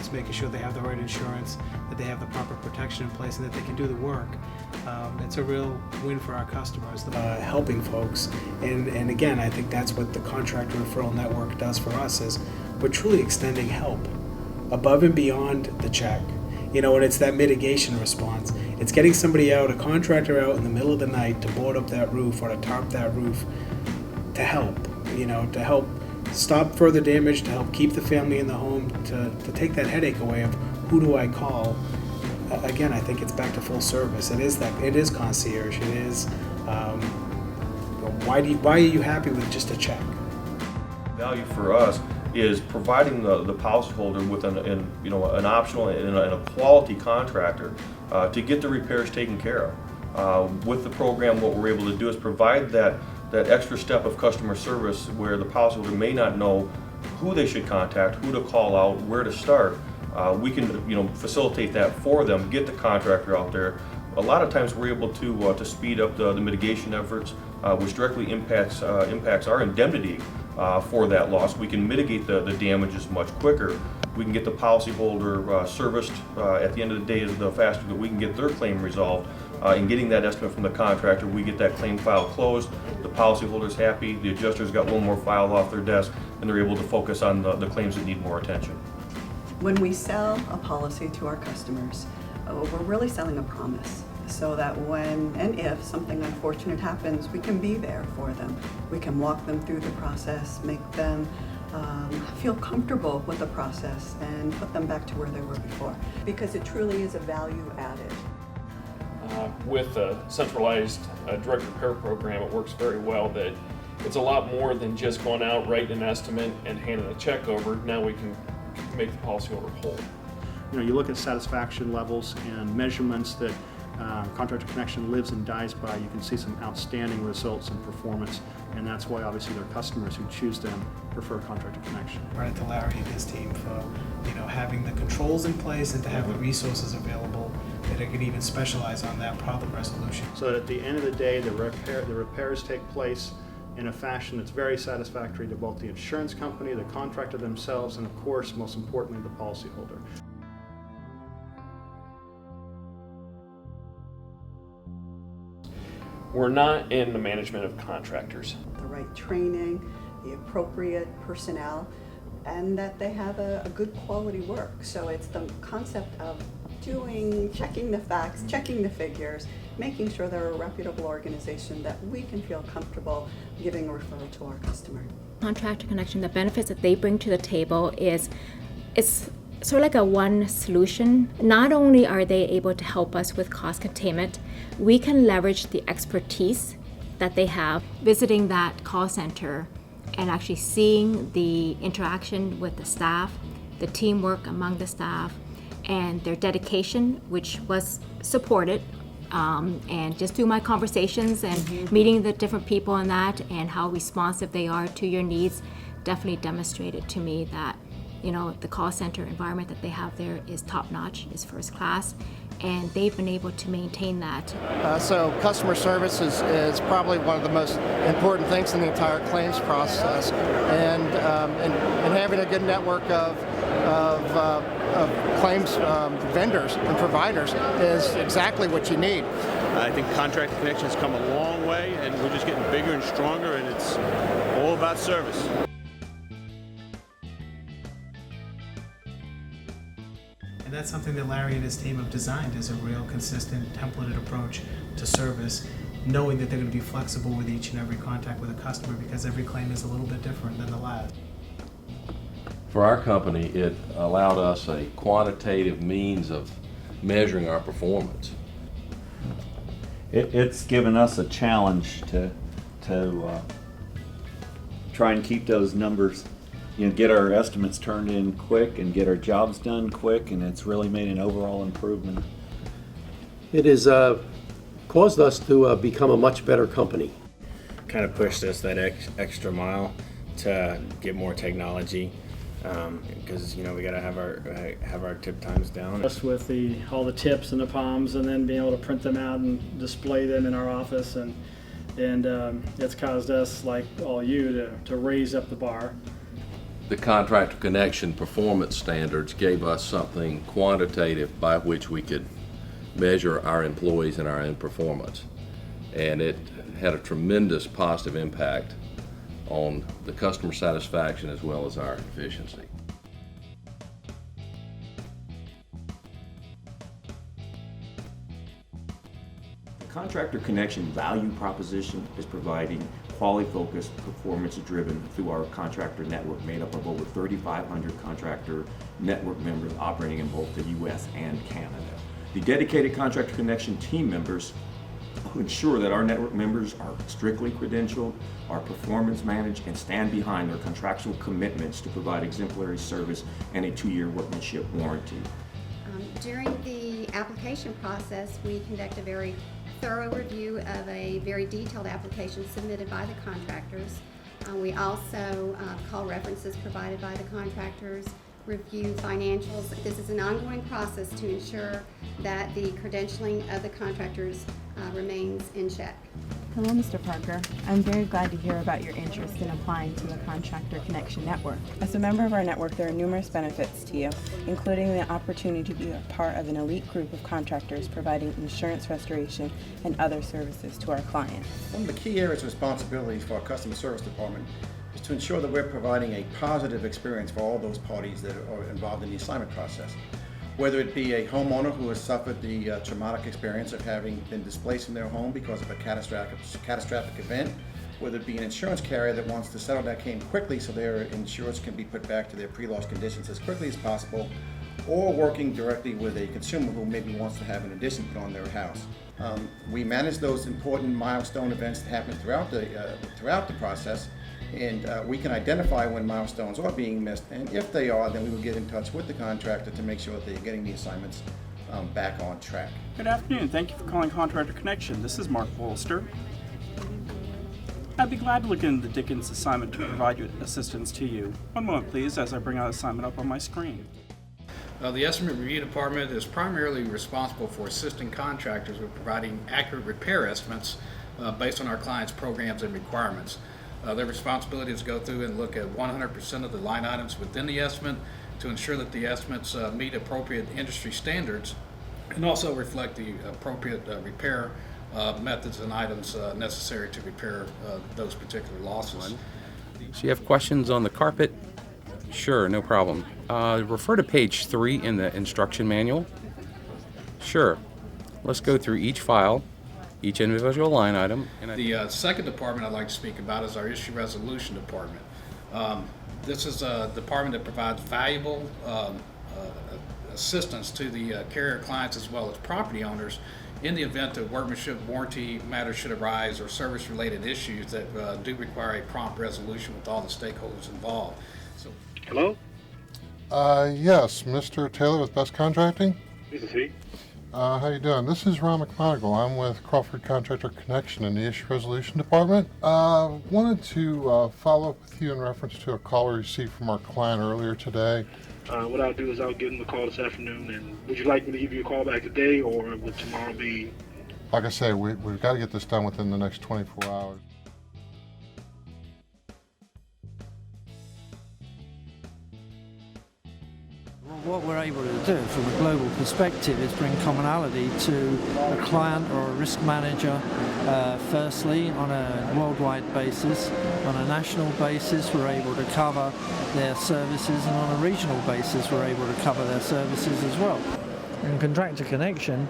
improvements, making sure they have the right insurance, that they have the proper protection in place, and that they can do the work. It's a real win for our customers, helping folks. And again, I think that's what the Contractor Referral Network does for us, is we're truly extending help above and beyond the check. You know, and it's that mitigation response. It's getting somebody out, a contractor out in the middle of the night to board up that roof or to tarp that roof to help, to help stop further damage, to help keep the family in the home, to take that headache away of who do I call. Again, I think it's back to full service. It is concierge. It is, why are you happy with just a check? Value for us is providing the policyholder with an optional and a quality contractor to get the repairs taken care of. With the program, what we're able to do is provide that extra step of customer service where the policyholder may not know who they should contact, who to call out, where to start. We can facilitate that for them, get the contractor out there. A lot of times we're able to speed up the mitigation efforts, which directly impacts our indemnity for that loss. We can mitigate the damages much quicker. We can get the policyholder serviced at the end of the day. The faster that we can get their claim resolved, and getting that estimate from the contractor, we get that claim file closed. The policyholder's happy. The adjuster's got one more file off their desk, and they're able to focus on the claims that need more attention. When we sell a policy to our customers, we're really selling a promise, so that when and if something unfortunate happens, we can be there for them. We can walk them through the process, make them feel comfortable with the process, and put them back to where they were before, because it truly is a value added. With a centralized direct repair program, it works very well. That it's a lot more than just going out, writing an estimate, and handing a check over. Now we can make the policyholder whole. You look at satisfaction levels and measurements that Contractor Connection lives and dies by. You can see some outstanding results in performance, and that's why obviously their customers who choose them prefer Contractor Connection. Credit to Larry and his team for having the controls in place and to have the resources available that it could even specialize on that problem resolution. So that at the end of the day, the repairs take place in a fashion that's very satisfactory to both the insurance company, the contractor themselves, and of course, most importantly, the policyholder. We're not in the management of contractors. The right training, the appropriate personnel, and that they have a good quality work. So it's the concept of checking the facts, checking the figures, making sure they're a reputable organization that we can feel comfortable giving a referral to our customer. Contractor Connection, the benefits that they bring to the table is it's sort of like a one solution. Not only are they able to help us with cost containment, we can leverage the expertise that they have visiting that call center and actually seeing the interaction with the staff, the teamwork among the staff, and their dedication, which was supported, and just through my conversations and meeting the different people in that and how responsive they are to your needs definitely demonstrated to me that the call center environment that they have there is top-notch, is first class, and they've been able to maintain that. So customer service is probably one of the most important things in the entire claims process, and having a good network of claims vendors and providers is exactly what you need. I think Contractor Connection has come a long way, and we're just getting bigger and stronger, and it's all about service. And that's something that Larry and his team have designed, is a real consistent templated approach to service, knowing that they're going to be flexible with each and every contact with a customer because every claim is a little bit different than the last. For our company, it allowed us a quantitative means of measuring our performance. It's given us a challenge to try and keep those numbers, get our estimates turned in quick and get our jobs done quick, and it's really made an overall improvement. It has caused us to become a much better company. Kind of pushed us that extra mile to get more technology, because we got to have our tip times down. Just with all the tips and the palms, and then being able to print them out and display them in our office, and it's caused us, like all you, to raise up the bar. the Contractor Connection performance standards gave us something quantitative by which we could measure our employees and our own performance. And it had a tremendous positive impact on the customer satisfaction as well as our efficiency. The Contractor Connection value proposition is providing quality-focused, performance-driven through our contractor network made up of over 3,500 contractor network members operating in both the U.S. and Canada. The dedicated Contractor Connection team members ensure that our network members are strictly credentialed, are performance managed, and stand behind their contractual commitments to provide exemplary service and a 2-year workmanship warranty. During the application process, we conduct a very thorough review of a very detailed application submitted by the contractors. We also call references provided by the contractors, review financials. This is an ongoing process to ensure that the credentialing of the contractors remains in check. Hello, Mr. Parker. I'm very glad to hear about your interest in applying to the Contractor Connection Network. As a member of our network, there are numerous benefits to you, including the opportunity to be a part of an elite group of contractors providing insurance restoration and other services to our clients. One of the key areas of responsibilities for our customer service department is to ensure that we're providing a positive experience for all those parties that are involved in the assignment process. Whether it be a homeowner who has suffered the traumatic experience of having been displaced from their home because of a catastrophic event, whether it be an insurance carrier that wants to settle that claim quickly so their insurance can be put back to their pre-loss conditions as quickly as possible, or working directly with a consumer who maybe wants to have an addition put on their house. We manage those important milestone events that happen throughout the process, and we can identify when milestones are being missed, and if they are, then we will get in touch with the contractor to make sure that they're getting the assignments back on track. Good afternoon. Thank you for calling Contractor Connection. This is Mark Bolster. I'd be glad to look into the Dickens assignment to provide you assistance to you. One moment, please, as I bring our assignment up on my screen. The Estimate Review Department is primarily responsible for assisting contractors with providing accurate repair estimates based on our clients' programs and requirements. Their responsibility is to go through and look at 100% of the line items within the estimate to ensure that the estimates meet appropriate industry standards and also reflect the appropriate repair methods and items necessary to repair those particular losses. So you have questions on the carpet? Sure, no problem. Refer to page 3 in the instruction manual. Sure. Let's go through each file, each individual line item. The second department I'd like to speak about is our Issue Resolution Department. This is a department that provides valuable assistance to the carrier clients as well as property owners in the event that workmanship warranty matters should arise or service-related issues that do require a prompt resolution with all the stakeholders involved. Hello? Yes, Mr. Taylor with Best Contracting. This is he. How you doing? This is Ron McMonigal. I'm with Crawford Contractor Connection in the Issue Resolution Department. Wanted to follow up with you in reference to a call we received from our client earlier today. What I'll do is I'll give him a call this afternoon, and would you like me to give you a call back today, or would tomorrow be? Like I say, we've got to get this done within the next 24 hours. What we're able to do from a global perspective is bring commonality to a client or a risk manager, firstly on a worldwide basis. On a national basis, we're able to cover their services, and on a regional basis, we're able to cover their services as well. And Contractor Connection,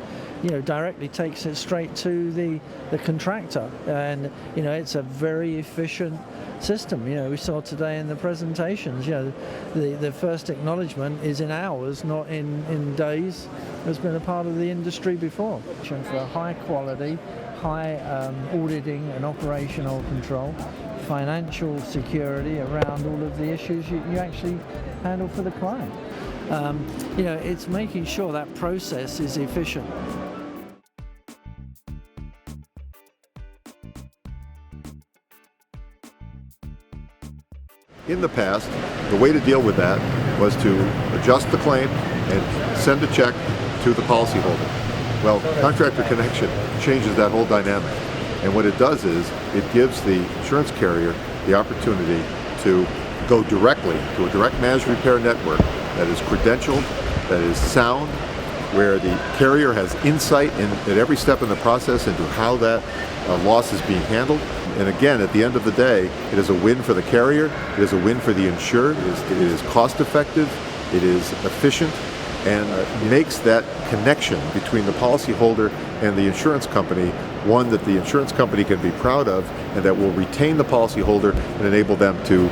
directly takes it straight to the contractor, and it's a very efficient system. We saw today in the presentations, the first acknowledgement is in hours, not in days. It's been a part of the industry before. For high quality, high auditing and operational control, financial security around all of the issues you actually handle for the client. It's making sure that process is efficient. In the past, the way to deal with that was to adjust the claim and send a check to the policyholder. Well, Contractor Connection changes that whole dynamic. And what it does is it gives the insurance carrier the opportunity to go directly to a direct managed repair network that is credentialed, that is sound, where the carrier has insight at every step in the process into how that loss is being handled. And again, at the end of the day, it is a win for the carrier, it is a win for the insured, it is cost effective, it is efficient, and makes that connection between the policyholder and the insurance company one that the insurance company can be proud of, and that will retain the policyholder and enable them to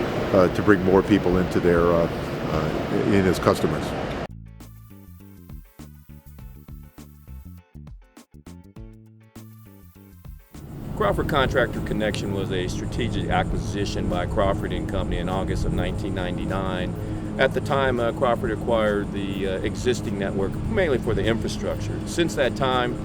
bring more people into their in as customers. Crawford Contractor Connection was a strategic acquisition by Crawford & Company in August of 1999. At the time, Crawford acquired the existing network mainly for the infrastructure. Since that time,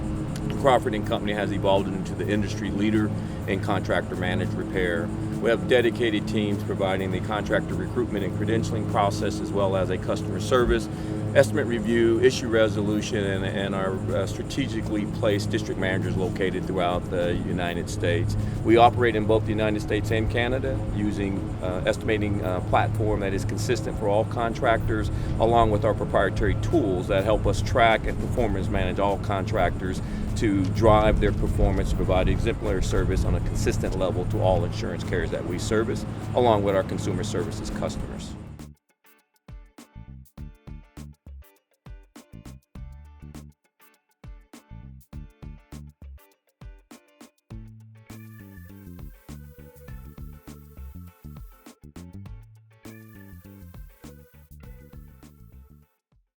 Crawford & Company has evolved into the industry leader in contractor managed repair. We have dedicated teams providing the contractor recruitment and credentialing process, as well as a customer service, estimate review, issue resolution, and our strategically placed district managers located throughout the United States. We operate in both the United States and Canada using estimating platform that is consistent for all contractors, along with our proprietary tools that help us track and performance manage all contractors to drive their performance, to provide exemplary service on a consistent level to all insurance carriers that we service, along with our consumer services customers.